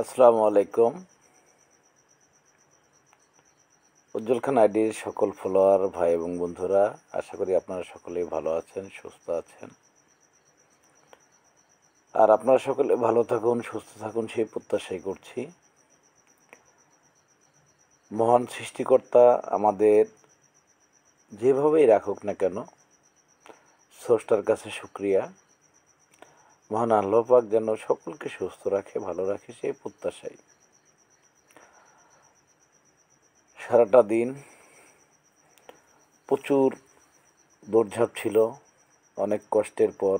আসসালামু আলাইকুম। উজ্জ্বল খান আইডির সকল ফলোয়ার ভাই এবং বন্ধুরা, আশা করি আপনারা সকলেই ভালো আছেন, সুস্থ আছেন। আর আপনারা সকলে ভালো থাকুন, সুস্থ থাকুন, সেই প্রত্যাশাই করছি। মহান সৃষ্টিকর্তা আমাদের যেভাবেই রাখুক না কেন, স্রষ্টার কাছে শুকরিয়া। মহান আল্লাহ পাক যেন সকলকে সুস্থ রাখে, ভালো রাখে, সেই প্রত্যাশাই। সারাটা দিন প্রচুর দৌড়ঝাঁপ ছিল, অনেক কষ্টের পর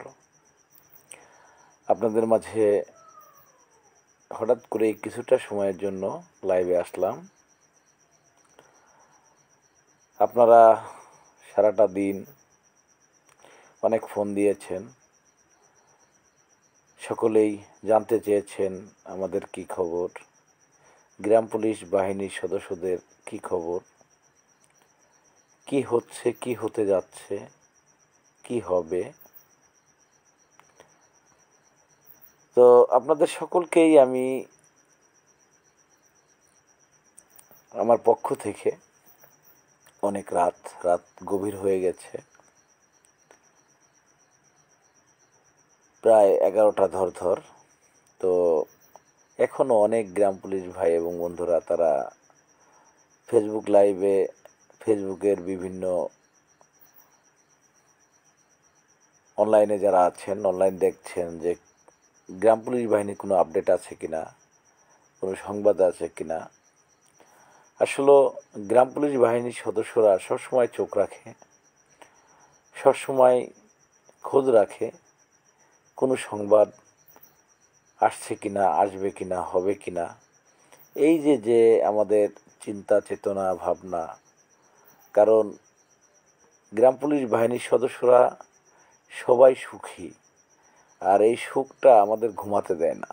আপনাদের মাঝে হঠাৎ করে কিছুটা সময়ের জন্য লাইভে আসলাম। আপনারা সারাটা দিন অনেক ফোন দিয়েছেন, সকলেই জানতে চেয়েছেন আমাদের কি খবর, গ্রাম পুলিশ বাহিনীর সদস্যদের কি খবর, কি হচ্ছে, কি হতে যাচ্ছে, কি হবে। তো আপনাদের সকলকেই আমি আমার পক্ষ থেকে অনেক রাত গভীর হয়ে গেছে, প্রায় 11টা ধর। তো এখনও অনেক গ্রাম পুলিশ ভাই এবং বন্ধুরা তারা ফেসবুক লাইভে, ফেসবুকের বিভিন্ন অনলাইনে যারা আছেন, অনলাইন দেখছেন যে গ্রাম পুলিশ বাহিনীর কোনো আপডেট আছে কিনা, কোনো সংবাদ আছে কিনা। আসলে গ্রাম পুলিশ বাহিনীর সদস্যরা সবসময় চোখ রাখে, সবসময় খোঁজ রাখে কোনো সংবাদ আসছে কিনা, আসবে কিনা, হবে কিনা। এই যে আমাদের চিন্তা চেতনা ভাবনা, কারণ গ্রাম পুলিশ বাহিনীর সদস্যরা সবাই সুখী, আর এই সুখটা আমাদের ঘুমাতে দেয় না।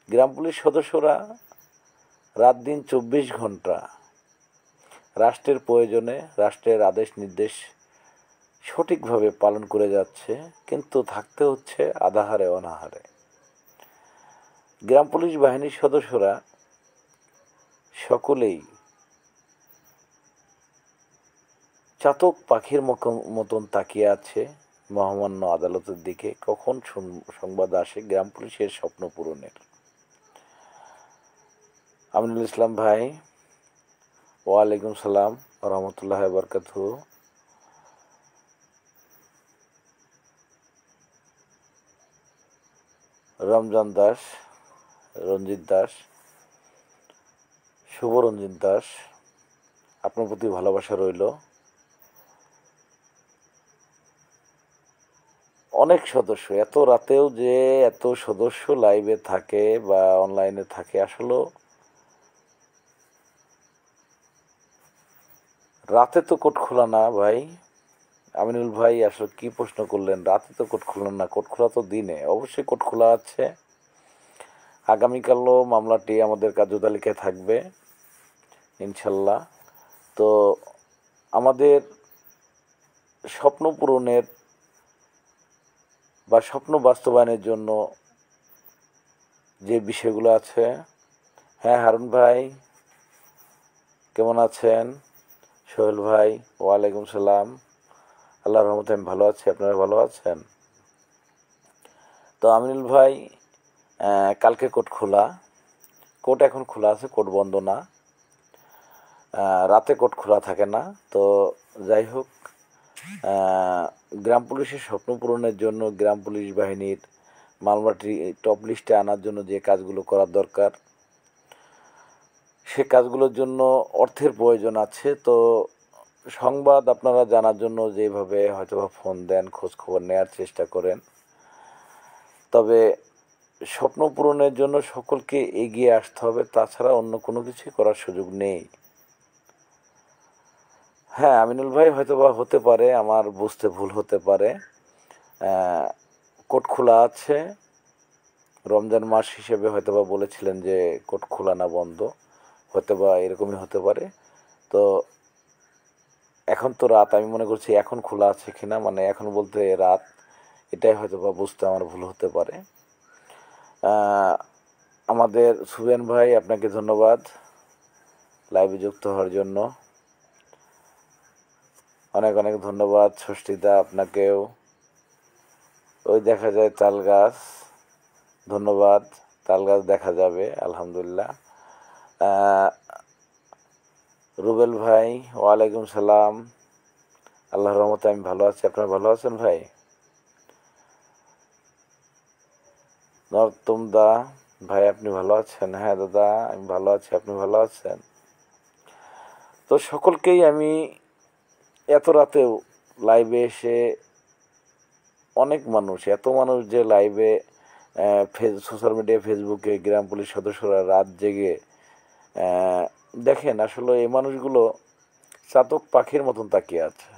গ্রাম পুলিশ সদস্যরা রাত দিন 24 ঘন্টা রাষ্ট্রের প্রয়োজনে, রাষ্ট্রের আদেশ নির্দেশ সঠিকভাবে পালন করে যাচ্ছে, কিন্তু থাকতে হচ্ছে আধাহারে অনাহারে। গ্রাম পুলিশ বাহিনীর সদস্যরা সকলেই চাতক পাখির মতন তাকিয়ে আছে মহামান্য আদালতের দিকে, কখন সংবাদ আসে গ্রাম পুলিশের স্বপ্ন পূরণের। আমিনুল ইসলাম ভাই, ওয়ালাইকুম সালাম রহমতুল্লাহ বরকাতুহু। রমজান দাস, রঞ্জিত দাস, শুভ রঞ্জিত দাস, আপনার প্রতি ভালোবাসা রইল। অনেক সদস্য, এত রাতেও যে এত সদস্য লাইভে থাকে বা অনলাইনে থাকে, আসলে রাতে তো কোট খোলা না ভাই। আমিনুল ভাই আসলে কি প্রশ্ন করলেন, রাতে তো কোট খোলা না, কোট খোলা তো দিনে, অবশ্যই কোট খোলা আছে। আগামীকালও মামলাটি আমাদের কার্যতালিকায় থাকবে ইনশাল্লাহ। তো আমাদের স্বপ্ন পূরণের বা স্বপ্ন বাস্তবায়নের জন্য যে বিষয়গুলো আছে। হ্যাঁ হারুন ভাই, কেমন আছেন? সোহেল ভাই, ওয়ালাইকুম সালাম। আল্লাহর রহমতে আমি ভালো আছি, আপনারা ভালো আছেন? তো আমিনুল ভাই, কালকে কোর্ট খোলা, কোর্ট এখন খোলা আছে, কোর্ট বন্ধ না। রাতে কোর্ট খোলা থাকে না। তো যাই হোক, গ্রাম পুলিশের স্বপ্ন পূরণের জন্য গ্রাম পুলিশ বাহিনীর মামলাটি টপ লিস্টে আনার জন্য যে কাজগুলো করার দরকার, সে কাজগুলোর জন্য অর্থের প্রয়োজন আছে। তো সংবাদ আপনারা জানার জন্য যেভাবে হয়তোবা ফোন দেন, খোঁজ খবর নেওয়ার চেষ্টা করেন, তবে স্বপ্ন পূরণের জন্য সকলকে এগিয়ে আসতে হবে, তাছাড়া অন্য কোনো কিছুই করার সুযোগ নেই। হ্যাঁ আমিনুল ভাই, হয়তোবা হতে পারে আমার বুঝতে ভুল হতে পারে। কোর্ট খোলা আছে, রমজান মাস হিসেবে হয়তোবা বলেছিলেন যে কোর্ট খোলা না বন্ধ, হয়তোবা এরকমই হতে পারে। তো এখন তো রাত, আমি মনে করছি এখন খোলা আছে কিনা, মানে এখন বলতে রাত, এটাই হয়তোবা বুঝতে আমার ভুল হতে পারে। আমাদের সুবেন ভাই, আপনাকে ধন্যবাদ লাইভে যুক্ত হওয়ার জন্য। অনেক অনেক ধন্যবাদ ষষ্ঠীদা, আপনাকেও। ওই দেখা যায় তাল গাছ, ধন্যবাদ। তাল গাছ দেখা যাবে আলহামদুলিল্লাহ। রুবেল ভাই, ওয়ালাইকুম সালাম। আল্লাহর রহমতে আমি ভালো আছি, আপনারা ভালো আছেন ভাই? নরতম দা ভাই, আপনি ভালো আছেন? হ্যাঁ দাদা, আমি ভালো আছি, আপনি ভালো আছেন? তো সকলকেই আমি এত রাতেও লাইভে এসে, অনেক মানুষ, এত মানুষ যে লাইভে সোশ্যাল মিডিয়া, ফেসবুকে গ্রাম পুলিশ সদস্যরা রাত জেগে দেখেন, আসলে এই মানুষগুলো চাতক পাখির মতন তাকিয়ে আছে।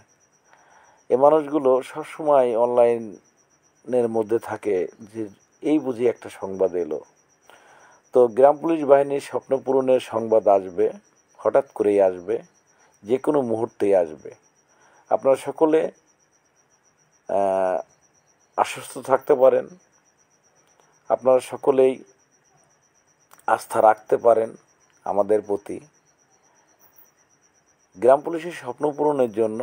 এই মানুষগুলো সবসময় অনলাইনের মধ্যে থাকে যে এই বুঝি একটা সংবাদ এলো। তো গ্রাম পুলিশ বাহিনীর স্বপ্ন পূরণের সংবাদ আসবে, হঠাৎ করেই আসবে, যে কোনো মুহূর্তেই আসবে। আপনারা সকলে আশ্বস্ত থাকতে পারেন, আপনারা সকলেই আস্থা রাখতে পারেন আমাদের প্রতি। গ্রাম পুলিশের স্বপ্ন পূরণের জন্য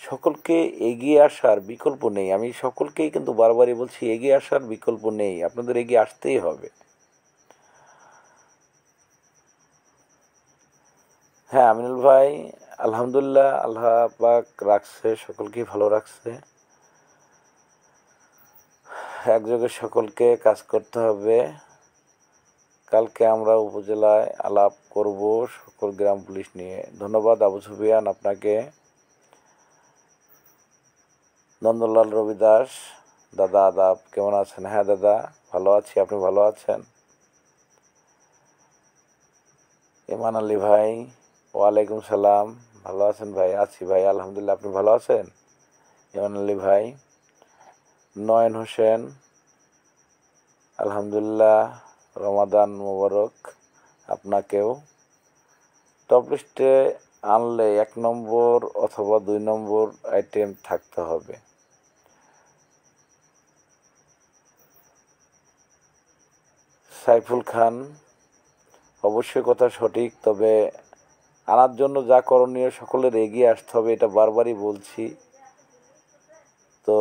সকলকে এগিয়ে আসার বিকল্প নেই। আমি সকলকেই কিন্তু বারবারই বলছি, এগিয়ে আসার বিকল্প নেই, আপনাদের এগিয়ে আসতেই হবে। হ্যাঁ আমিনুল ভাই, আলহামদুলিল্লাহ, আল্লাহ পাক রাখছে, সকলকেই ভালো রাখছে। একযোগে সকলকে কাজ করতে হবে। কালকে আমরা উপজেলায় আলাপ করব সকল গ্রাম পুলিশ নিয়ে। ধন্যবাদ আবু সুফিয়ান আপনাকে। নন্দলাল রবি দাস, দাদা আদাব, কেমন আছেন? হ্যাঁ দাদা, ভালো আছি, আপনি ভালো আছেন? ইমান আলী ভাই, ওয়ালাইকুম সালাম, ভালো আছেন ভাই? আছি ভাই আলহামদুলিল্লাহ, আপনি ভালো আছেন? ইমান আলী ভাই। নয়ন হোসেন, আলহামদুলিল্লাহ, রমাদান মোবারক আপনাকেও। টপ লিস্টে আনলে 1 নম্বর অথবা 2 নম্বর আইটেম থাকতে হবে। সাইফুল খান, অবশ্যই কথা সঠিক, তবে আনার জন্য যা করণীয় সকলের এগিয়ে আসতে হবে, এটা বারবারই বলছি। তো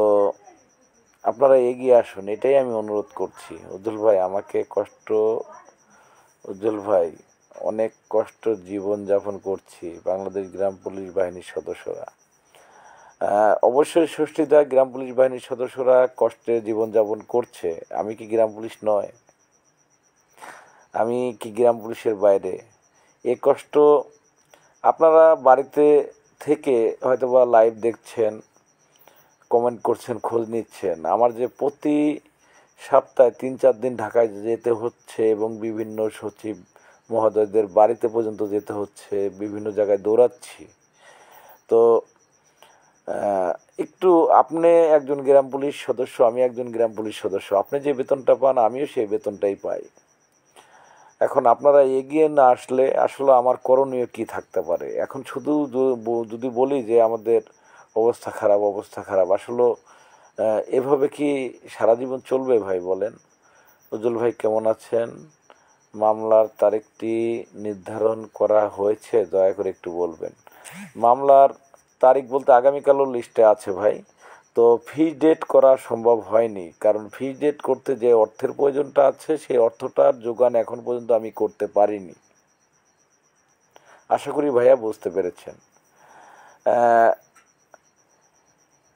আপনারা এগিয়ে আসুন, এটাই আমি অনুরোধ করছি। উজ্জ্বল ভাই, আমাকে কষ্ট, উজ্জ্বল ভাই, অনেক কষ্ট জীবন যাপন করছি, বাংলাদেশ গ্রাম পুলিশ বাহিনীর সদস্যরা। অবশ্যই ষষ্ঠীদা, গ্রাম পুলিশ বাহিনীর সদস্যরা কষ্টে জীবনযাপন করছে। আমি কি গ্রাম পুলিশ নয়? আমি কি গ্রাম পুলিশের বাইরে? এ কষ্ট আপনারা বাড়িতে থেকে হয়তোবা লাইভ দেখছেন, কমেন্ট করছেন, খোঁজ নিচ্ছেন। আমার যে প্রতি সপ্তাহে 3-4 দিন ঢাকায় যেতে হচ্ছে এবং বিভিন্ন সচিব মহোদয়দের বাড়িতে পর্যন্ত যেতে হচ্ছে, বিভিন্ন জায়গায় দৌড়াচ্ছি। তো একটু, আপনি একজন গ্রাম পুলিশ সদস্য, আমি একজন গ্রাম পুলিশ সদস্য, আপনি যে বেতনটা পান আমিও সেই বেতনটাই পাই। এখন আপনারা এগিয়ে না আসলে আসলে আমার করণীয় কি থাকতে পারে? এখন শুধু যদি বলি যে আমাদের অবস্থা খারাপ, অবস্থা খারাপ, আসলে এভাবে কি সারা জীবন চলবে ভাই বলেন? উজ্জ্বল ভাই কেমন আছেন? মামলার তারিখটি নির্ধারণ করা হয়েছে, দয়া করে একটু বলবেন। মামলার তারিখ বলতে আগামীকালও লিস্টে আছে ভাই। তো ফি ডেট করা সম্ভব হয়নি, কারণ ফি ডেট করতে যে অর্থের প্রয়োজনটা আছে সেই অর্থটার যোগান এখন পর্যন্ত আমি করতে পারিনি। আশা করি ভাইয়া বুঝতে পেরেছেন।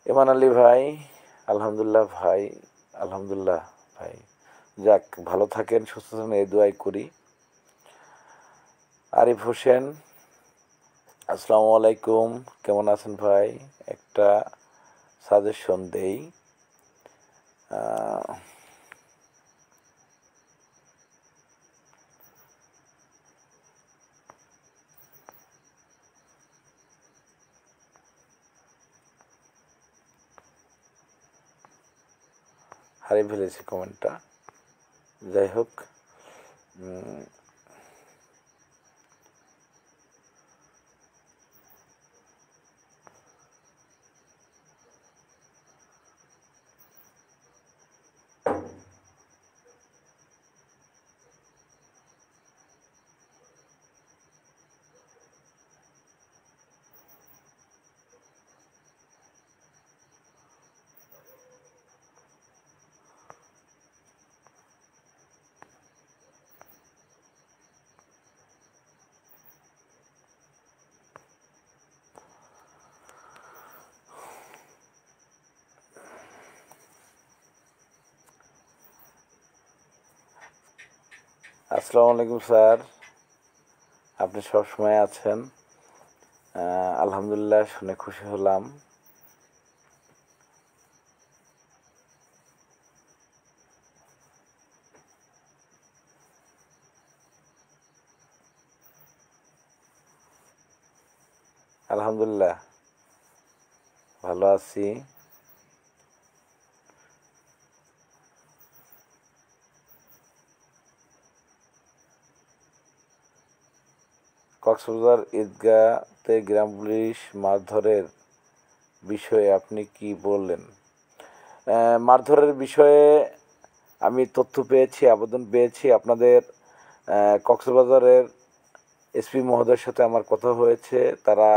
ইমান আলী ভাই, আলহামদুলিল্লাহ ভাই, আলহামদুলিল্লাহ ভাই, যাক ভালো থাকেন, সুস্থ থাকেন, এই দোয়াই করি। আরিফ হোসেন, আসসালামু আলাইকুম, কেমন আছেন ভাই? একটা সাজেশন দেই। হারিয়ে ফেলেছি কমেন্টটা, যাই হোক। আসসালামু আলাইকুম স্যার, আপনি সব সময় আছেন। আলহামদুলিল্লাহ, শুনে খুশি হলাম। আলহামদুলিল্লাহ ভালো আছি। কক্সবাজার ঈদগাতে গ্রাম পুলিশ মারধরের বিষয়ে আপনি কি বললেন? মারধরের বিষয়ে আমি তথ্য পেয়েছি, আবেদন পেয়েছি। আপনাদের কক্সবাজারের এসপি মহোদয়ের সাথে আমার কথা হয়েছে। তারা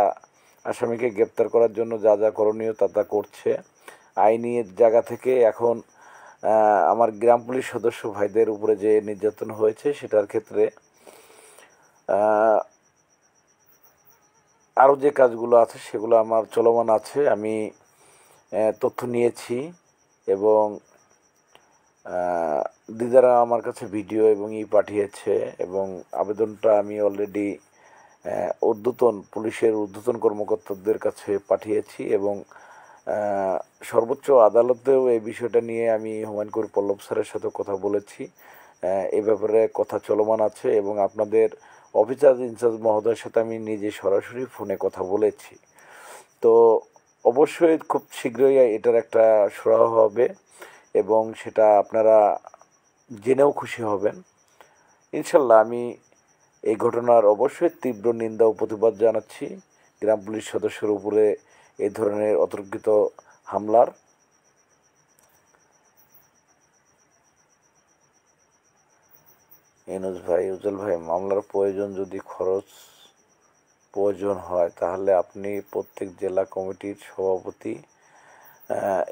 আসামিকে গ্রেপ্তার করার জন্য যা যা করণীয় তা করছে। আইনি জায়গা থেকে এখন আমার গ্রাম পুলিশ সদস্য ভাইদের উপরে যে নির্যাতন হয়েছে সেটার ক্ষেত্রে আরও যে কাজগুলো আছে সেগুলো আমার চলমান আছে। আমি তথ্য নিয়েছি এবং দিদারা আমার কাছে ভিডিও এবং পাঠিয়েছে এবং আবেদনটা আমি অলরেডি পুলিশের ঊর্ধ্বতন কর্মকর্তাদের কাছে পাঠিয়েছি এবং সর্বোচ্চ আদালতেও এই বিষয়টা নিয়ে আমি হুমায়ুন কবির পল্লব স্যারের সাথে কথা বলেছি। এই ব্যাপারে কথা চলমান আছে এবং আপনাদের অফিসার ইনচার্জ মহোদয়ের সাথে আমি নিজে সরাসরি ফোনে কথা বলেছি। তো অবশ্যই খুব শীঘ্রই এটার একটা সুরাহা হবে এবং সেটা আপনারা জেনেও খুশি হবেন ইনশাল্লাহ। আমি এই ঘটনার অবশ্যই তীব্র নিন্দা ও প্রতিবাদ জানাচ্ছি গ্রাম পুলিশ সদস্যের উপরে এই ধরনের অতর্কিত হামলার। ইনুস ভাই, উজ্জ্বল ভাই, মামলার প্রয়োজন হয় তাহলে আপনি প্রত্যেক জেলা কমিটির সভাপতি।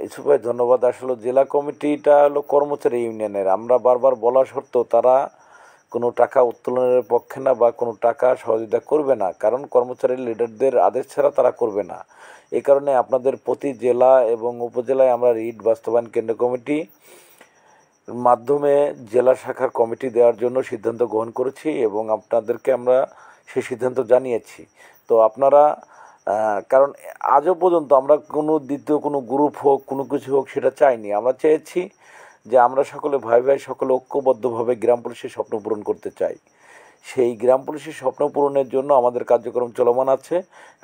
ইসুফ ভাই ধন্যবাদ। আসলে জেলা কমিটিটা হলো কর্মচারী ইউনিয়নের, আমরা বারবার বলা সত্ত্বেও তারা কোনো টাকা উত্তোলনের পক্ষে না বা কোনো টাকা সহযোগিতা করবে না, কারণ কর্মচারী লিডারদের আদেশ ছাড়া তারা করবে না। এই কারণে আপনাদের প্রতি জেলা এবং উপজেলায় আমরা রিট বাস্তবায়ন কেন্দ্র কমিটি মাধ্যমে জেলা শাখার কমিটি দেওয়ার জন্য সিদ্ধান্ত গ্রহণ করেছি এবং আপনাদেরকে আমরা সেই সিদ্ধান্ত জানিয়েছি। তো আপনারা কারণ আজও পর্যন্ত আমরা কোনো দ্বিতীয় কোনো গ্রুপ হোক, কোনো কিছু হোক, সেটা চাইনি। আমরা চেয়েছি যে আমরা সকলে ভাই ভাই সকলে ঐক্যবদ্ধভাবে গ্রাম পুলিশের স্বপ্ন পূরণ করতে চাই। সেই গ্রাম পুলিশের স্বপ্ন পূরণের জন্য আমাদের কার্যক্রম চলমান আছে।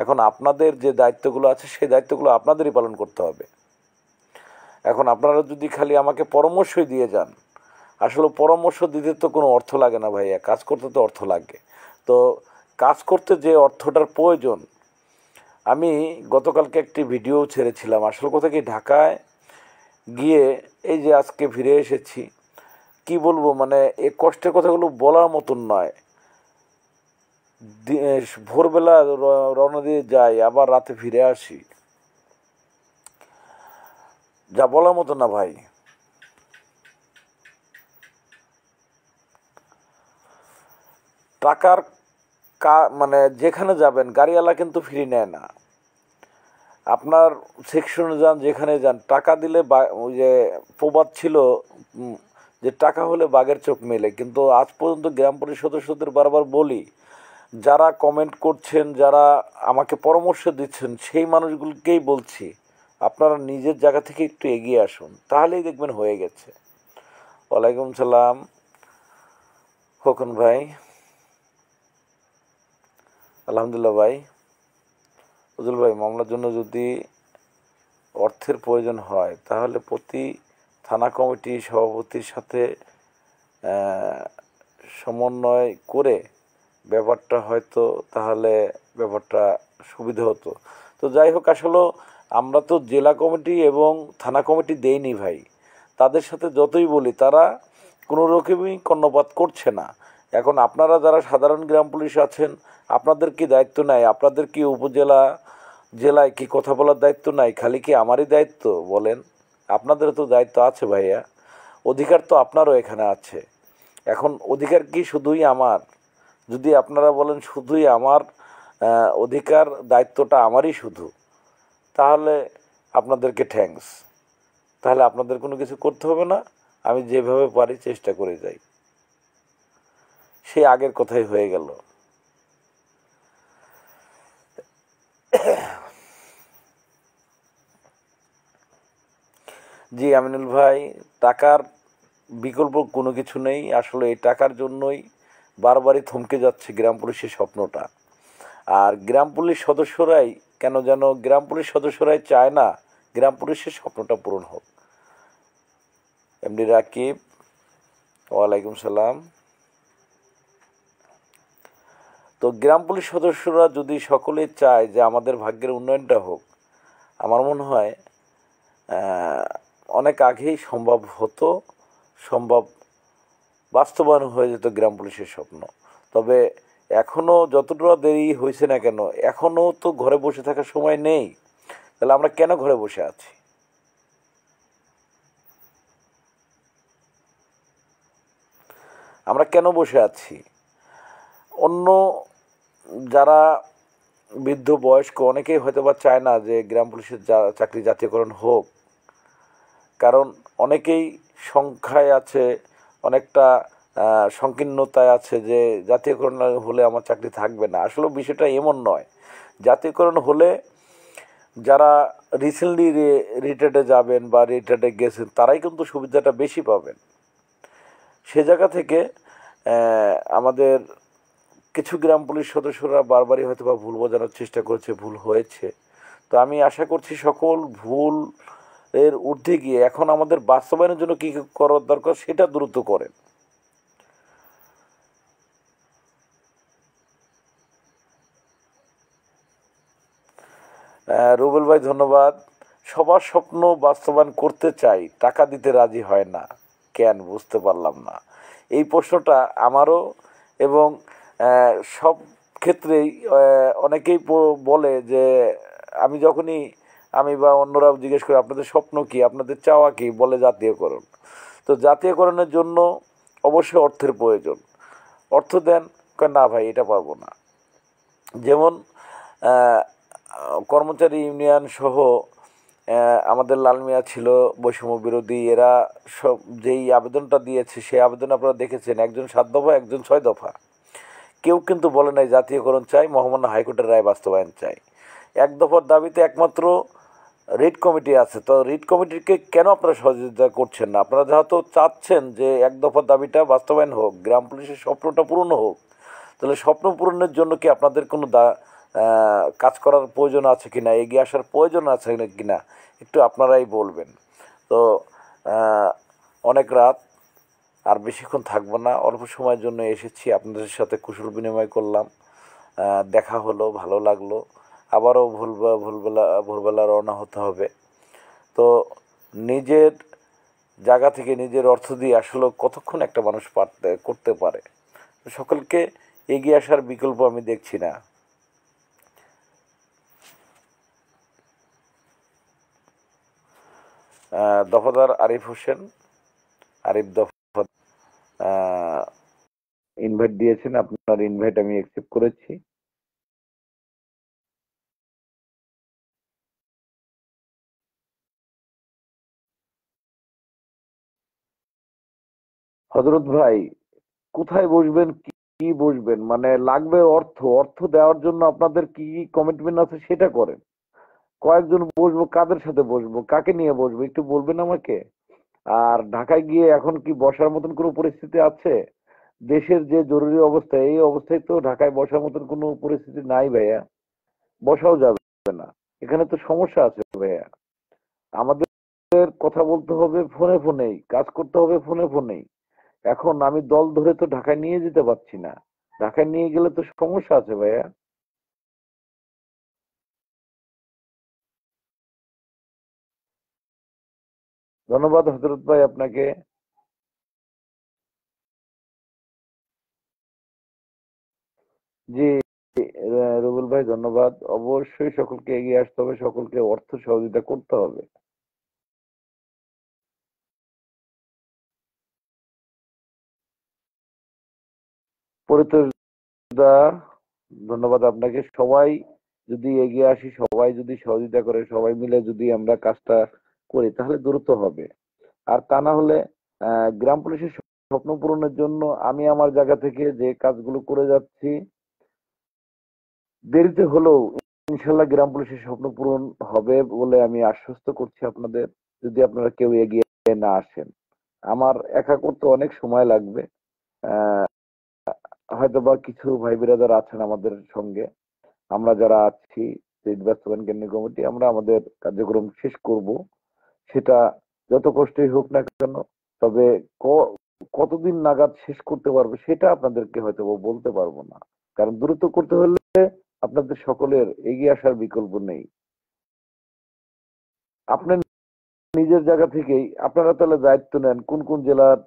এখন আপনাদের যে দায়িত্বগুলো আছে সেই দায়িত্বগুলো আপনাদেরই পালন করতে হবে। এখন আপনারা যদি খালি আমাকে পরামর্শই দিয়ে যান, আসলে পরামর্শ দিতে তো কোনো অর্থ লাগে না ভাইয়া, কাজ করতে তো অর্থ লাগে। তো কাজ করতে যে অর্থটার প্রয়োজন, আমি গতকালকে একটি ভিডিও ছেড়েছিলাম। আসল কথা কি, ঢাকায় গিয়ে এই যে আজকে ফিরে এসেছি, কি বলবো, মানে এই কষ্টের কথাগুলো বলার মতন নয়। ভোরবেলা রওনা দিয়ে যাই, আবার রাতে ফিরে আসি, যা বলার মতো না ভাই। টাকার মানে যেখানে যাবেন গাড়িওয়ালা কিন্তু ফ্রি নেয় না। আপনার সেকশনে যান, যেখানে যান, টাকা দিলে ওই যে প্রবাদ ছিল যে টাকা হলে বাঘের চোখ মেলে। কিন্তু আজ পর্যন্ত গ্রাম পুলিশ সদস্যদের বারবার বলি, যারা কমেন্ট করছেন, যারা আমাকে পরামর্শ দিচ্ছেন, সেই মানুষগুলোকেই বলছি আপনারা নিজের জায়গা থেকে একটু এগিয়ে আসুন, তাহলেই দেখবেন হয়ে গেছে। ওয়ালাইকুম সালাম খোকন ভাই। আলহামদুলিল্লাহ ভাই। উজ্জ্বল ভাই, মামলার জন্য যদি অর্থের প্রয়োজন হয় তাহলে প্রতি থানা কমিটি সভাপতির সাথে সমন্বয় করে ব্যাপারটা হয়তো তাহলে ব্যাপারটা সুবিধা হতো। তো যাই হোক, আসলে আমরা তো জেলা কমিটি এবং থানা কমিটি দেইনি ভাই। তাদের সাথে যতই বলি তারা কোনো রকমই কর্ণপাত করছে না। এখন আপনারা যারা সাধারণ গ্রাম পুলিশ আছেন, আপনাদের কি দায়িত্ব নাই? আপনাদের কি উপজেলা জেলায় কি কথা বলার দায়িত্ব নাই? খালি কি আমারই দায়িত্ব বলেন? আপনাদেরও তো দায়িত্ব আছে ভাইয়া, অধিকার তো আপনারও এখানে আছে। এখন অধিকার কি শুধুই আমার? যদি আপনারা বলেন শুধুই আমার অধিকার, দায়িত্বটা আমারই শুধু, তাহলে আপনাদেরকে থ্যাঙ্কস, তাহলে আপনাদের কোনো কিছু করতে হবে না। আমি যেভাবে পারি চেষ্টা করে যাই। সেই আগের কথাই হয়ে গেল। জি আমিনুল ভাই, টাকার বিকল্প কোনো কিছু নেই। আসলে এই টাকার জন্যই বারবারই থমকে যাচ্ছে গ্রাম পুলিশের স্বপ্নটা। আর গ্রাম পুলিশ সদস্যরাই কেন যেন গ্রাম পুলিশ সদস্যরাই চায় না গ্রাম পুলিশের স্বপ্নটা পূরণ হোক। এমডি রাকিব, ওয়ালাইকুম সালাম। তো গ্রাম পুলিশ সদস্যরা যদি সকলেই চায় যে আমাদের ভাগ্যের উন্নয়নটা হোক, আমার মনে হয় অনেক আগেই সম্ভব হতো, সম্ভব বাস্তবায়ন হয়ে যেত গ্রাম পুলিশের স্বপ্ন। তবে এখনও যতটা দেরি হয়েছে না কেন, এখনও তো ঘরে বসে থাকার সময় নেই। তাহলে আমরা কেন ঘরে বসে আছি? আমরা কেন বসে আছি? অন্য যারা বৃদ্ধ বয়স্ক অনেকেই হয়তো বা চায় না যে গ্রাম পুলিশের চাকরি জাতীয়করণ হোক, কারণ অনেকেই সংখ্যায় আছে, অনেকটা সংকীর্ণতায় আছে যে জাতীয়করণ হলে আমার চাকরি থাকবে না। আসলে বিষয়টা এমন নয়। জাতীয়করণ হলে যারা রিসেন্টলি রিটায়ার্ডে যাবেন বা রিটায়ার্ডে গেছেন তারাই কিন্তু সুবিধাটা বেশি পাবেন। সে জায়গা থেকে আমাদের কিছু গ্রাম পুলিশ সদস্যরা বারবারই হয়তো বা ভুল বোঝানোর চেষ্টা করেছে, ভুল হয়েছে। তো আমি আশা করছি সকল ভুল এর ঊর্ধ্বে গিয়ে এখন আমাদের বাস্তবায়নের জন্য কী করার দরকার সেটা দ্রুত করেন। রুবেল ভাই ধন্যবাদ। সবার স্বপ্ন বাস্তবায়ন করতে চাই, টাকা দিতে রাজি হয় না কেন, বুঝতে পারলাম না। এই প্রশ্নটা আমারও, এবং সব ক্ষেত্রেই অনেকেই বলে যে আমি যখনই আমি বা অন্যরাও জিজ্ঞেস করি আপনাদের স্বপ্ন কী, আপনাদের চাওয়া কী, বলে জাতীয়করণ। তো জাতীয়করণের জন্য অবশ্যই অর্থের প্রয়োজন। অর্থ দেন, না ভাই এটা পারবো না। যেমন কর্মচারী ইউনিয়ন সহ আমাদের লাল মিয়া ছিল বৈষম্য বিরোধী, এরা সব যেই আবেদনটা দিয়েছে সেই আবেদন আপনারা দেখেছেন, একজন 7 দফা, একজন 6 দফা। কেউ কিন্তু বলে নাই জাতীয়করণ চাই, মহামান্য হাইকোর্টের রায় বাস্তবায়ন চাই। 1 দফার দাবিতে একমাত্র রিট কমিটি আছে। তো রিট কমিটিকে কেন আপনারা সহযোগিতা করছেন না? আপনারা যেহেতু চাচ্ছেন যে 1 দফার দাবিটা বাস্তবায়ন হোক, গ্রাম পুলিশের স্বপ্নটা পূরণ হোক, তাহলে স্বপ্ন পূরণের জন্য কি আপনাদের কোনো কাজ করার প্রয়োজন আছে কি না, এগিয়ে আসার প্রয়োজন আছে কি না, একটু আপনারাই বলবেন। তো অনেক রাত, আর বেশিক্ষণ থাকবো না, অল্প সময়ের জন্য এসেছি, আপনাদের সাথে কুশল বিনিময় করলাম, দেখা হলো, ভালো লাগলো। আবারও ভোরবেলা রওনা হতে হবে। তো নিজের জায়গা থেকে নিজের অর্থ দিয়ে আসলে কতক্ষণ একটা মানুষ করতে পারে। সকলকে এগিয়ে আসার বিকল্প আমি দেখছি না। দফাদার আরিফ হোসেন, আরিফ দফাদার ইনভাইট দিয়েছেন, আপনার ইনভাইট আমি অ্যাকসেপ্ট করেছি। হযরত ভাই, কোথায় বসবেন, কি বসবেন, মানে লাগবে অর্থ। অর্থ দেওয়ার জন্য আপনাদের কি কি কমিটমেন্ট আছে সেটা করেন। কয়েকজন বসবো, কাদের সাথে বসবো, কাকে নিয়ে বসবো একটু বলবেন আমাকে। আর ঢাকায় গিয়ে এখন কি বসার মতন কোনো পরিস্থিতি আছে? দেশের যে জরুরি অবস্থা, এই অবস্থায় তো ঢাকায় বসার মতন কোনো পরিস্থিতি নাই ভাইয়া, বসাও যাবে না। এখানে তো সমস্যা আছে ভাইয়া। আমাদের কথা বলতে হবে ফোনে ফোনেই, কাজ করতে হবে ফোনে ফোনেই। এখন আমি দল ধরে তো ঢাকায় নিয়ে যেতে পারছি না। ঢাকায় নিয়ে গেলে তো সমস্যা আছে ভাইয়া। ধন্যবাদ হজরত ভাই আপনাকে। জি রুবেল ভাই ধন্যবাদ। অবশ্যই সকলকে এগিয়ে আসতে হবে, সকলকে অর্থ সহযোগিতা করতে হবে। পরিতোষ দা, ধন্যবাদ আপনাকে। সবাই যদি এগিয়ে আসি, সবাই যদি সহযোগিতা করে, সবাই মিলে যদি আমরা কাজটা করি তাহলে দ্রুত হবে। আর তা না হলে গ্রাম পুলিশের স্বপ্ন পূরণের জন্য আমি আমার জায়গা থেকে যে কাজগুলো করে যাচ্ছি, দেরিতে হলেও ইনশাল্লাহ গ্রাম পুলিশের স্বপ্ন পূরণ হবে বলে আমি আশ্বস্ত করছি আপনাদের, যদি আপনারা কেউ এগিয়ে না আসেন। আমার একা করতে অনেক সময় লাগবে। আহ, হয়তোবা কিছু ভাই বিরাদার আছেন আমাদের সঙ্গে, আমরা যারা আছি শহীদ বাস্তবায়ন কেন্দ্রীয় কমিটি, আমরা আমাদের কার্যক্রম শেষ করব। সেটা যত কষ্টই হোক না কেন, তবে কতদিন নাগাদ শেষ করতে পারবে সেটা আপনাদেরকে হয়তো বলতে পারবো না, কারণ দ্রুত করতে হলে আপনাদের সকলের এগিয়ে আসার বিকল্প নেই। আপনার নিজের জায়গা থেকেই আপনারা তাহলে দায়িত্ব নেন কোন কোন জেলার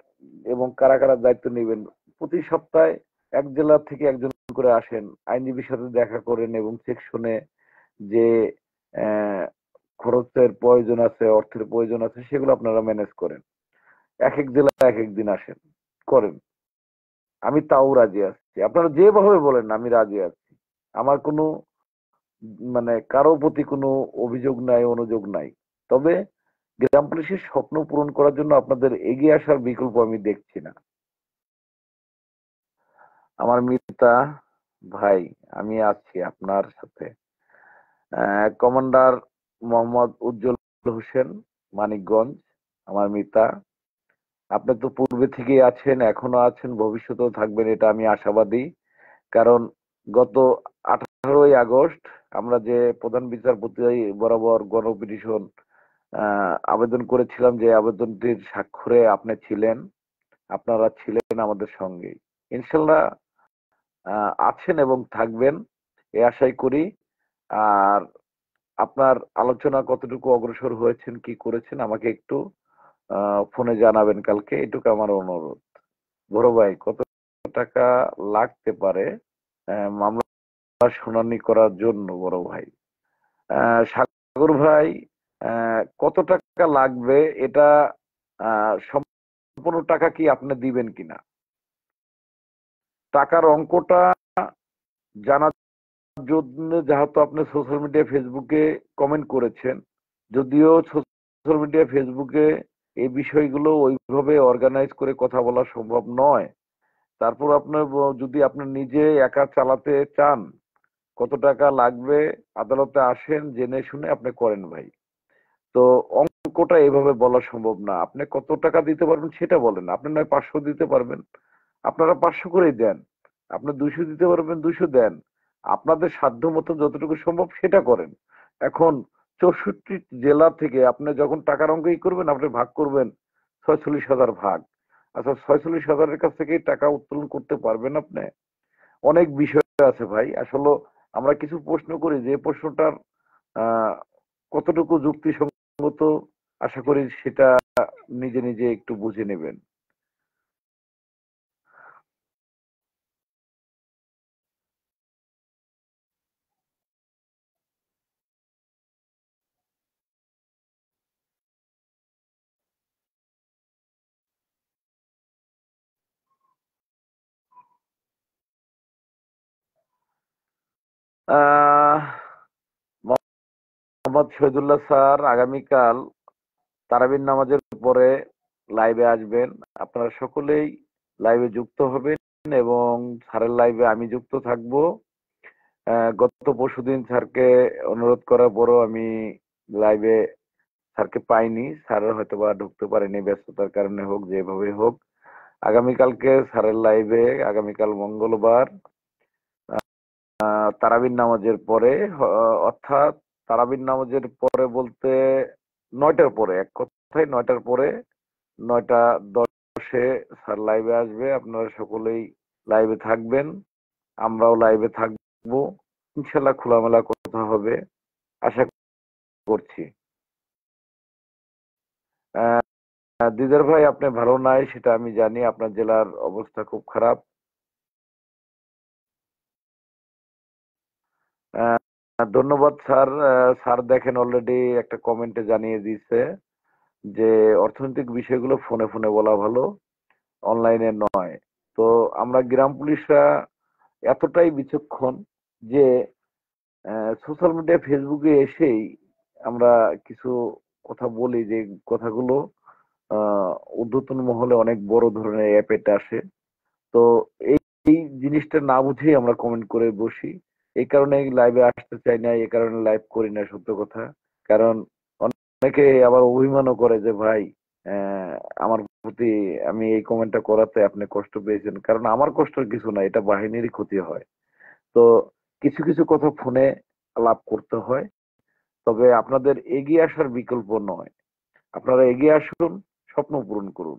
এবং কারা কারা দায়িত্ব নেবেন। প্রতি সপ্তাহে এক জেলা থেকে একজন করে আসেন, আইনজীবীর সাথে দেখা করেন এবং সেকশনে যে আহ, খরচের প্রয়োজন আছে, অর্থের প্রয়োজন আছে, সেগুলো আপনারা ম্যানেজ করেন। এক এক জেলায় এক এক দিন আসেন, করেন। আমি তাও রাজি আছি, আপনারা যেভাবে বলেন আমি রাজি আছি। আমার কোনো মানে কারো প্রতি কোনো অভিযোগ নাই, অনুযোগ নাই। তবে গ্রাম পুলিশের স্বপ্ন পূরণ করার জন্য আপনাদের এগিয়ে আসার বিকল্প আমি দেখছি না। আমার মিতা ভাই, আমি আছি আপনার সাথে। কমান্ডার মোহাম্মদ উজ্জ্বল হোসেন, মানিকগঞ্জ, আমার মিতা। আপনি তো পূর্বে থেকেই আছেন, এখনো আছেন, ভবিষ্যতেও থাকবেন, এটা আমি আশাবাদী। কারণ গত 18ই আগস্ট আমরা যে প্রধান বিচারপতি বরাবর গণপিটিশন আবেদন করেছিলাম, যে আবেদনটির স্বাক্ষরে আপনি ছিলেন, আপনারা ছিলেন আমাদের সঙ্গে। ইনশাল্লাহ আছেন এবং থাকবেন, এ আশাই করি। আর আপনার আলোচনা কতটুকু অগ্রসর হয়েছেন, কি করেছেন, আমাকে একটু ফোনে জানাবেন কালকে, এটুকু আমার অনুরোধ। বড় ভাই, কত টাকা লাগতে পারে মামলা শুনানি করার জন্য? বড় ভাই, সাগর ভাই, কত টাকা লাগবে এটা সম্পূর্ণ টাকা কি আপনি দিবেন কিনা, টাকার অঙ্কটা জানার জন্য, যেহেতু আপনি সোশ্যাল মিডিয়া ফেসবুকে কমেন্ট করেছেন, যদিও সোশ্যাল মিডিয়া ফেসবুকে এই বিষয়গুলো ওইভাবে অর্গানাইজ করে কথা বলা সম্ভব নয়, তারপর আপনার যদি আপনি নিজে একা চালাতে চান, কত টাকা লাগবে আদালতে আসেন, জেনে শুনে আপনি করেন ভাই। তো অঙ্কটা এভাবে বলা সম্ভব না। আপনি কত টাকা দিতে পারবেন সেটা বলেন। আপনি নয় 500 দিতে পারবেন, আপনারা 500 করেই দেন। আপনি 200 দিতে পারবেন, 200 দেন। আপনাদের সাধ্য মতো যতটুকু সম্ভব সেটা করেন। এখন 64 জেলা থেকে আপনি যখন টাকার অঙ্ক করবেন, আপনি ভাগ করবেন 46,000 ভাগ। আচ্ছা, 46,000-এর কাছ থেকে টাকা উত্তোলন করতে পারবেন আপনি? অনেক বিষয় আছে ভাই। আসলে আমরা কিছু প্রশ্ন করি, যে প্রশ্নটার আহ কতটুকু যুক্তিসঙ্গত, আশা করি সেটা নিজে নিজে একটু বুঝে নেবেন। আহ মোহাম্মদ শহীদুল্লাহ স্যার আগামীকাল তারাবির নামাজের পরে লাইভে আসবেন। আপনারা সকলেই লাইভে যুক্ত হবেন এবং স্যারের লাইভে আমি যুক্ত থাকব। গত পরশুদিন স্যারকে অনুরোধ করার পরও আমি লাইভে স্যারকে পাইনি, স্যার হয়তো বা ঢুকতে পারেনি, ব্যস্ততার কারণে হোক, যেভাবে হোক। আগামীকালকে স্যারের লাইভে, আগামীকাল মঙ্গলবার তারাবির নামাজের পরে, অর্থাৎ তারাবির নামাজের পরে বলতে 9টার পরে, এক কথায় 9টার পরে, 9টা 10-এ স্যার লাইভে আসবে। আপনারা সকলেই লাইভে থাকবেন, আমরাও লাইভে থাকবো। ইনশাল্লাহ খোলামেলা কথা হবে আশা করছি। আহ, দিদার ভাই, আপনি ভালো নাই সেটা আমি জানি, আপনার জেলার অবস্থা খুব খারাপ। আহ, ধন্যবাদ স্যার। স্যার দেখেন অলরেডি একটা কমেন্টে জানিয়ে দিয়েছে যে অর্থনৈতিক বিষয়গুলো ফোনে ফোনে বলা ভালো, অনলাইনে নয়। তো আমরা গ্রাম পুলিশরা এতটাই বিচক্ষণ যে সোশ্যাল মিডিয়া ফেসবুকে এসেই আমরা কিছু কথা বলি, যে কথাগুলো আহ ঊর্ধ্বতন মহলে অনেক বড় ধরনের অ্যাপ এটা আসে। তো এই এই জিনিসটা না বুঝেই আমরা কমেন্ট করে বসি। এই কারণে লাইভে আসতে চাই না, এই কারণে লাইভ করি না, সত্য কথা। কারণ অনেকে আবার অভিমানও করে যে ভাই, আহ, আমার প্রতি আমি এই কমেন্টটা করাতে আপনি কষ্ট পেয়েছেন। কারণ আমার কষ্টের কিছু না, এটা বাহিনীরই ক্ষতি হয়। তো কিছু কিছু কথা ফোনে আলাপ করতে হয়, তবে আপনাদের এগিয়ে আসার বিকল্প নয়। আপনারা এগিয়ে আসুন, স্বপ্ন পূরণ করুন,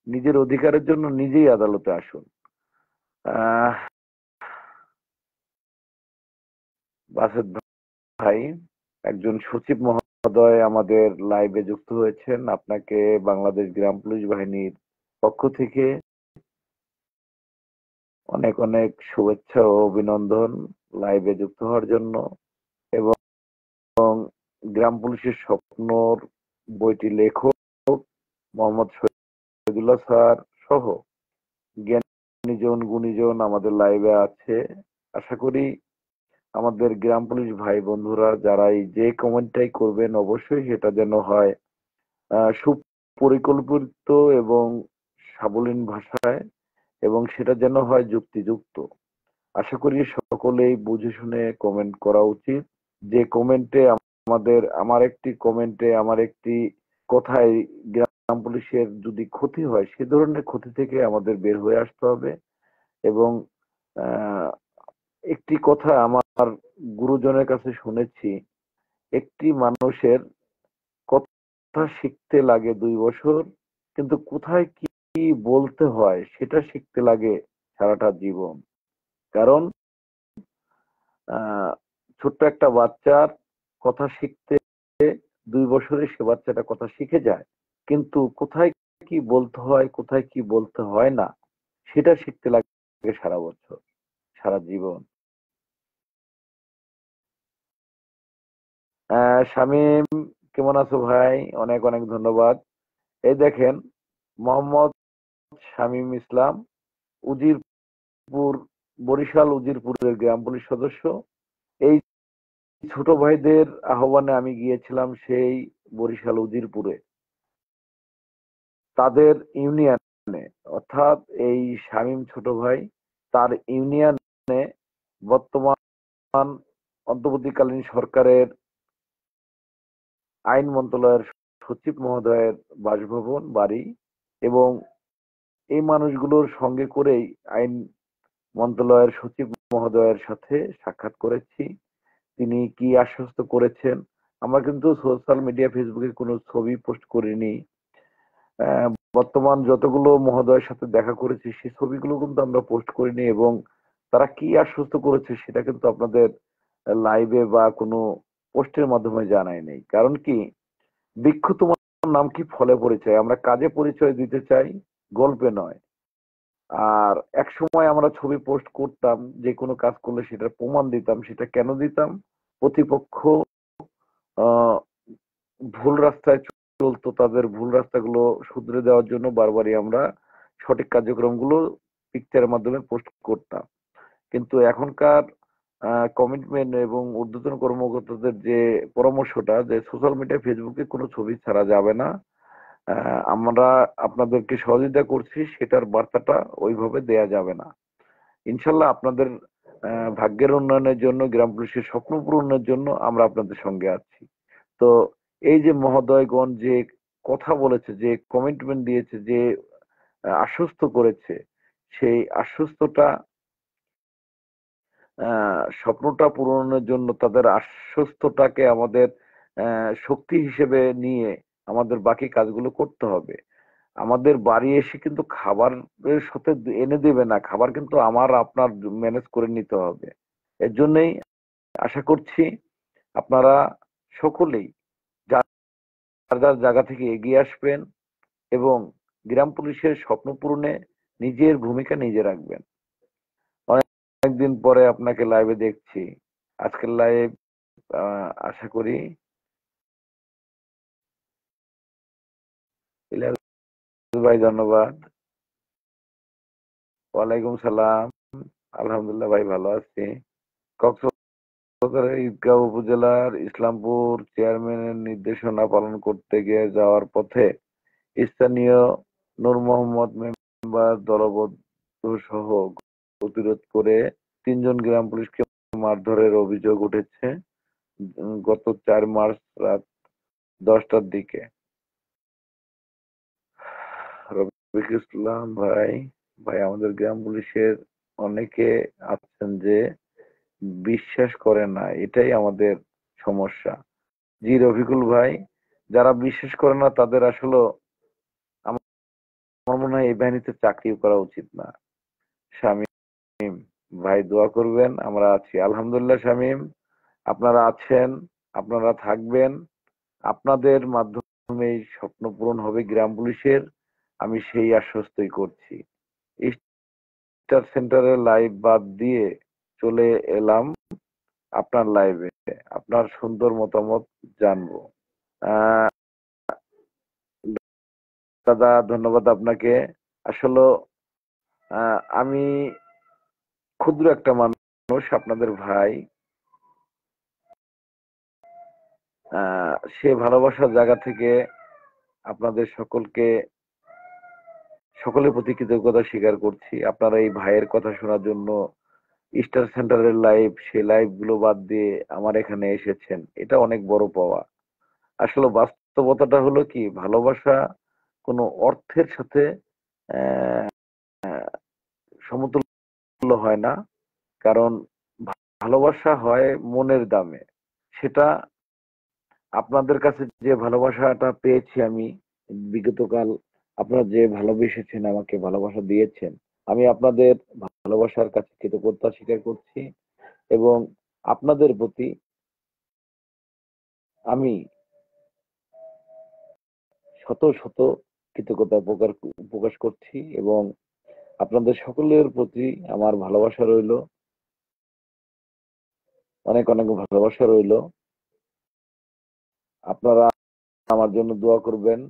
নিজের অধিকারের জন্য নিজেই আদালতে আসুন। আহ বাসেদ ভাই, একজন সচিব মহোদয় আমাদের লাইভে যুক্ত হয়েছেন। আপনাকে বাংলাদেশ গ্রাম পুলিশ বাহিনীর পক্ষ থেকে অনেক অনেক শুভেচ্ছা ও অভিনন্দন লাইভে যুক্ত হওয়ার জন্য। এবং গ্রাম পুলিশের স্বপ্নর বইটি লেখক মোহাম্মদ শহীদুল্লাহ স্যার সহ জ্ঞানীজন গুণীজন আমাদের লাইভে আছে। আশা করি আমাদের গ্রাম পুলিশ ভাই বন্ধুরা যারা এই যে কমেন্টটাই করবেন, অবশ্যই সেটা যেন হয় সুপরিকল্পিত এবং সাবলীল ভাষায়, এবং সেটা যেন হয় যুক্তিযুক্ত। আশা করি সকলেই বুঝে শুনে কমেন্ট করা উচিত। যে কমেন্টে আমার একটি কথায় গ্রাম পুলিশের যদি ক্ষতি হয়, সে ধরনের ক্ষতি থেকে আমাদের বের হয়ে আসতে হবে। এবং আহ, একটি কথা আমার গুরুজনের কাছে শুনেছি, একটি মানুষের কথা শিখতে লাগে 2 বছর, কিন্তু কোথায় কি বলতে হয় সেটা শিখতে লাগে সারাটা জীবন। কারণ আহ ছোট্ট একটা বাচ্চার কথা শিখতে 2 বছরে সে বাচ্চাটা কথা শিখে যায়, কিন্তু কোথায় কি বলতে হয় কোথায় কি বলতে হয় না সেটা শিখতে লাগে সারা বছর, সারা জীবন। শামীম, কেমন আছো ভাই? অনেক অনেক ধন্যবাদ। এই দেখেন, মোহাম্মদ শামীম ইসলাম, উজিরপুর, বরিশাল উজিরপুরের গ্রাম পুলিশ সদস্য। এই ছোট ভাইদের আহ্বানে আমি গিয়েছিলাম সেই বরিশাল উজিরপুরে, তাদের ইউনিয়নে, অর্থাৎ এই শামীম ছোট ভাই তার ইউনিয়নে বর্তমান অন্তর্বর্তীকালীন সরকারের আইন মন্ত্রণালয়ের সচিব মহোদয়ের বাসভবন বাড়ি, এবং এই মানুষগুলোর সঙ্গে করেই আইন মন্ত্রণালয়ের সচিব মহোদয়ের সাথে সাক্ষাৎ করেছি। তিনি কি আশ্বস্ত করেছেন, আমরা কিন্তু সোশ্যাল মিডিয়া ফেসবুকে কোনো ছবি পোস্ট করিনি। আহ, বর্তমান যতগুলো মহোদয়ের সাথে দেখা করেছি সেই ছবিগুলো কিন্তু আমরা পোস্ট করিনি, এবং তারা কি আশ্বস্ত করেছে সেটা কিন্তু আপনাদের লাইভে বা কোনো পোস্টের মাধ্যমে জানাই নেই। কারণ কি, বৃক্ষ তোমার নাম কি ফলে পরিচয়, আমরা কাজে পরিচয় দিতে চাই, গল্পে নয়। আর এক সময় আমরা ছবি পোস্ট করতাম, যে কোনো কাজ করলে সেটার প্রমাণ দিতাম। সেটা কেন দিতাম? প্রতিপক্ষ আহ ভুল রাস্তায় চলতো, তাদের ভুল রাস্তাগুলো শুধরে দেওয়ার জন্য বারবারই আমরা সঠিক কার্যক্রমগুলো পিকচারের মাধ্যমে পোস্ট করতাম। কিন্তু এখনকার কমিটমেন্ট এবং ঊর্ধ্বতন কর্মকর্তাদের যে পরামর্শটা, যে সোশ্যাল মিডিয়া ফেসবুকে কোনো ছবি ছাড়া যাবে না, আমরা আপনাদেরকে সহযোগিতা করছি, সেটার বার্তাটা ওইভাবে দেয়া যাবে না। ইনশাল্লাহ আপনাদের ভাগ্যের উন্নয়নের জন্য, গ্রাম পুলিশের স্বপ্ন পূরণের জন্য আমরা আপনাদের সঙ্গে আছি। তো এই যে মহোদয়গণ যে কথা বলেছে, যে কমিটমেন্ট দিয়েছে, যে আশ্বস্ত করেছে, সেই আশ্বস্তটা, স্বপ্নটা পূরণের জন্য তাদের আশ্বস্তটাকে আমাদের শক্তি হিসেবে নিয়ে আমাদের বাকি কাজগুলো করতে হবে। আমাদের বাড়ি এসে কিন্তু খাবারের সাথে এনে দেবে না, খাবার কিন্তু আমার আপনার ম্যানেজ করে নিতে হবে। এর জন্যই আশা করছি আপনারা সকলেই যার যার জায়গা থেকে এগিয়ে আসবেন, এবং গ্রাম পুলিশের স্বপ্ন পূরণে নিজের ভূমিকা নিজে রাখবেন। অনেকদিন পরে আপনাকে লাইভে দেখছি। আজকের লাইভ আশা করি ইলিয়াস ভাই, ধন্যবাদ। ওয়ালাইকুম সালাম। আলহামদুলিল্লাহ ভাই, ভালো আছি। কক্সবাজারের ঈদগাঁও উপজেলার ইসলামপুর চেয়ারম্যানের নির্দেশনা পালন করতে গিয়ে যাওয়ার পথে স্থানীয় নূর মোহাম্মদ মেম্বার দলবদ্ধ সহ প্রতিরোধ করে 3 জন গ্রাম পুলিশকে মারধরের অভিযোগ উঠেছে গত 4 মার্চ রাত 10টার দিকে। রফিক ইসলাম ভাই, আমাদের গ্রাম পুলিশের অনেকে আছেন যে বিশ্বাস করে না, এটাই আমাদের সমস্যা। জি রফিকুল ভাই, যারা বিশ্বাস করে না তাদের আসলে আমার মনে হয় এই বাহিনীতে চাকরি করা উচিত না। শামীম ভাই দোয়া করবেন, আমরা আছি আলহামদুলিল্লাহ। শামীম, আপনারা আছেন, আপনারা থাকবেন, আপনাদের মাধ্যমে এই স্বপ্ন পূরণ হবে গ্রাম পুলিশের, আমি সেই আশ্বস্তই করছি। স্টার সেন্টারের লাইভ বাদ দিয়ে চলে এলাম আপনার লাইভে, আপনার সুন্দর মতামত জানবো। আহ দাদা ধন্যবাদ আপনাকে। আসলে আমি ক্ষুদ্র একটা মানুষ, আপনাদের ভাই। সে ভালোবাসার জায়গা থেকে আপনাদের সকলের প্রতি কৃতজ্ঞতা স্বীকার করছি। আপনারা এই ভাইয়ের কথা শোনার জন্য স্টার সেন্টারের লাইভ, সেই লাইভ গুলো বাদ দিয়ে আমার এখানে এসেছেন, এটা অনেক বড় পাওয়া। আসলে বাস্তবতাটা হলো কি, ভালোবাসা কোনো অর্থের সাথে আহ, সমতুল্য হয় না। কারণ ভালোবাসা হয় মনের দামে। সেটা আপনাদের কাছে যে ভালোবাসাটা পেয়েছি আমি বিগতকাল, আপনারা যে ভালোবেসেছেন, আমাকে ভালোবাসা দিয়েছেন, আমি আপনাদের ভালোবাসার কাছে কৃতজ্ঞতা স্বীকার করছি। এবং আপনাদের প্রতি আমি শত শত কৃতজ্ঞতা প্রকাশ করছি। এবং আপনাদের সকলের প্রতি আমার ভালোবাসা রইল, অনেক অনেক ভালোবাসা রইল। আপনারা আমার জন্য দোয়া করবেন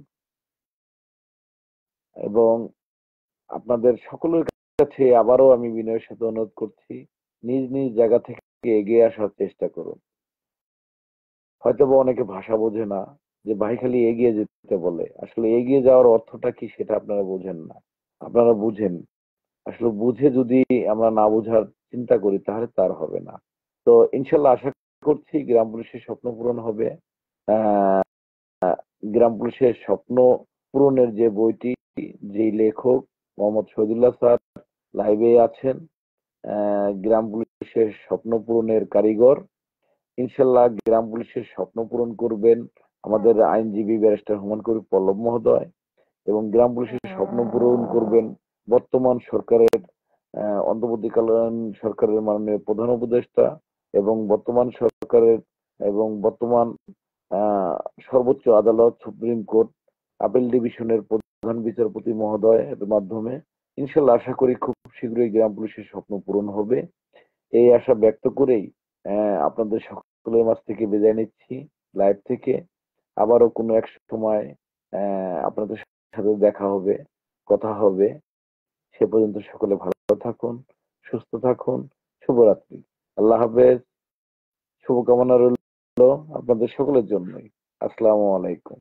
এবং আপনাদের সকলের কাছে আবারও আমি বিনয়ের সাথে অনুরোধ করছি, নিজ নিজ জায়গা থেকে এগিয়ে আসার চেষ্টা করুন। হয়তোবা অনেকে ভাষা বোঝে না, যে ভাই খালি এগিয়ে যেতে বলে, আসলে এগিয়ে যাওয়ার অর্থটা কি সেটা আপনারা বোঝেন না। আপনারা বুঝেন, আসলে বুঝে যদি আমরা না বোঝার চিন্তা করি তাহলে তার হবে না। তো ইনশাল্লাহ আশা করছি গ্রাম পুলিশের স্বপ্ন পূরণ হবে। আহ গ্রাম পুলিশের স্বপ্ন পূরণের যে বইটি, যে লেখক মোহাম্মদ শহীদুল্লাহ স্যার লাইভে আছেন, গ্রাম পুলিশের স্বপ্ন পূরণের কারিগর। ইনশাল্লাহ গ্রাম পুলিশের স্বপ্ন পূরণ করবেন আমাদের আইনজীবী ব্যারিস্টার হুমায়ুন কবির পল্লব মহোদয়, এবং গ্রাম পুলিশের স্বপ্ন পূরণ করবেন বর্তমান সরকারের অন্তর্বর্তীকালীন সরকারের মাননীয় প্রধান উপদেষ্টা, এবং বর্তমান সরকারের এবং বর্তমান আহ, সর্বোচ্চ আদালত সুপ্রিম কোর্ট আপিল ডিভিশনের প্রধান বিচারপতি মহোদয়ের মাধ্যমে। ইনশাল্লাহ আশা করি খুব শীঘ্রই গ্রাম পুলিশের স্বপ্ন পূরণ হবে। এই আশা ব্যক্ত করেই আপনাদের সকলের মাঝ থেকে বিদায় নিচ্ছি লাইভ থেকে। আবারও কোনো এক সময় আপনাদের সাথে দেখা হবে, কথা হবে। সে পর্যন্ত সকলে ভালো থাকুন, সুস্থ থাকুন। শুভরাত্রি, আল্লাহ হাফেজ। শুভকামনা রইল আপনাদের সকলের জন্যই। আসসালামু আলাইকুম।